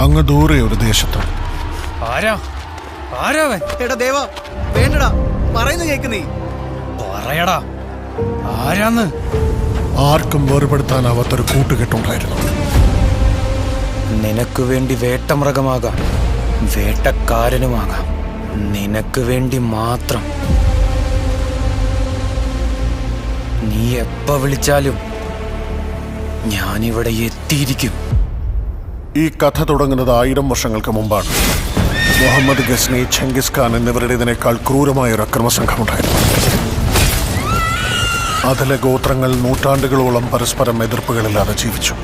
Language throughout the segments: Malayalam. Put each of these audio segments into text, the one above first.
അങ്ങ് ദൂരെ ഒരു ദേശത്ത്. എടാ ദേവാ, വേണ്ടടാ, പറയുന്ന കേക്ക് നീ പറയടാ, ആരാന്ന്? ആർക്കും വേർപെടുത്താനാവാത്തൊരു കൂട്ടുകെട്ടുണ്ടായിരുന്നു. നിനക്ക് വേണ്ടി വേട്ടമൃഗമാകാം, വേട്ടക്കാരനുമാകാം, നിനക്ക് വേണ്ടി മാത്രം. നീ എപ്പ വിളിച്ചാലും ഞാനിവിടെ എത്തിയിരിക്കും. ഈ കഥ തുടങ്ങുന്നത് 1000 വർഷങ്ങൾക്ക് മുമ്പാണ്. മുഹമ്മദ് ഗസ്നി, ചെങ്കിസ് ഖാൻ എന്നിവരുടേതിനേക്കാൾ ക്രൂരമായൊരു അക്രമസംഘമുണ്ടായിരുന്നു. അതിലെ ഗോത്രങ്ങൾ നൂറ്റാണ്ടുകളോളം പരസ്പരം എതിർപ്പുകളില്ലാതെ ജീവിച്ചു.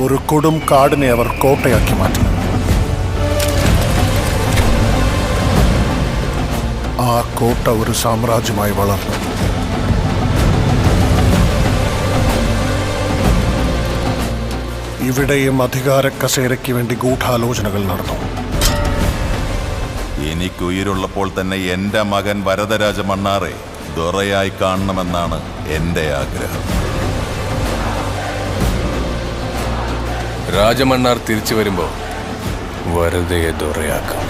ഒരു കൊടും കാടിനെ അവർ കോട്ടയാക്കി മാറ്റി. ആ കോട്ട ഒരു സാമ്രാജ്യമായി വളർന്നു. ഇവിടെയും അധികാര കസേരയ്ക്ക് വേണ്ടി ഗൂഢാലോചനകൾ നടന്നു. എനിക്കുയിരുള്ളപ്പോൾ തന്നെ എൻ്റെ മകൻ വരദരാജ മണ്ണാറെ ദൊറയായി കാണണമെന്നാണ് എൻ്റെ ആഗ്രഹം. രാജമണ്ണാർ തിരിച്ചു വരുമ്പോ വരദയെ ദൊറയാക്കാം.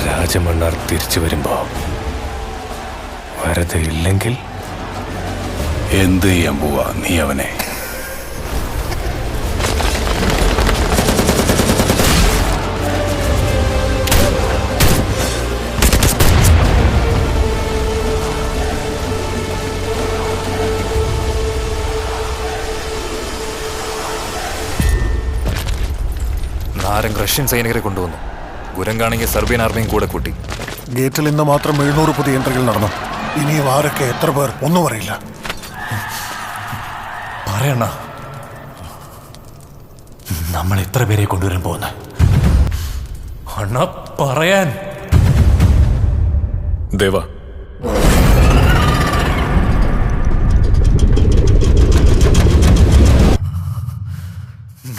രാജമണ്ണാർ തിരിച്ചു വരുമ്പോ വരദയില്ലെങ്കിൽ എന്ത് ചെയ്യാൻ പോവാ നീ അവനെ? നാരംഗ് റഷ്യൻ സൈനികരെ കൊണ്ടുവന്നു. ഗുരങ്കാണെങ്കിൽ സെർബിയൻ ആർമിയും കൂടെ കൂട്ടി. ഗേറ്റിൽ ഇന്ന് മാത്രം 700 പുതിയ എൻട്രികൾ നടന്നു. ഇനിയും ആരൊക്കെ, എത്ര പേർ, ഒന്നും അറിയില്ല. പറയണ, നമ്മൾ എത്ര പേരെ കൊണ്ടുവരാൻ പോകുന്ന അണ്ണ പറയാൻ. ദേവ,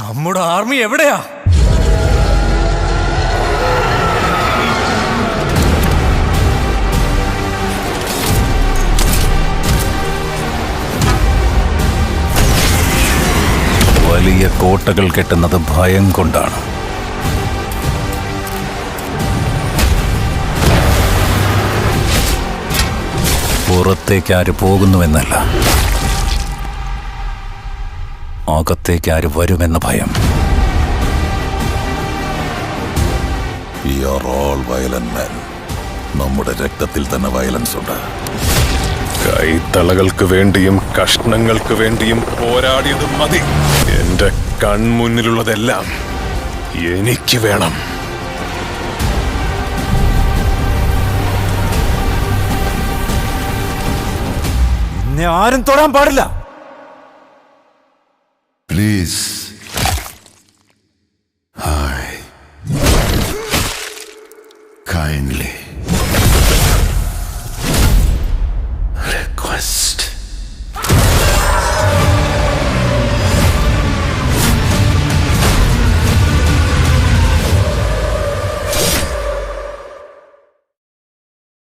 നമ്മുടെ ആർമി എവിടെയാ? വലിയ കോട്ടകൾ കെട്ടുന്നത് ഭയം കൊണ്ടാണ്. പുറത്തേക്ക് ആര് പോകുന്നുവെന്നല്ല, അകത്തേക്ക് ആര് വരുമെന്ന ഭയം. നമ്മുടെ രക്തത്തിൽ തന്നെ വയലൻസ് ഉണ്ട്. കൈത്തളകൾക്ക് വേണ്ടിയും കഷ്ണങ്ങൾക്ക് വേണ്ടിയും പോരാടിയത് മതി. എന്റെ കൺമുന്നിലുള്ളതെല്ലാം എനിക്ക് വേണം. എന്നെ ആരും തൊടാൻ പാടില്ല. പ്ലീസ്. Kindly request.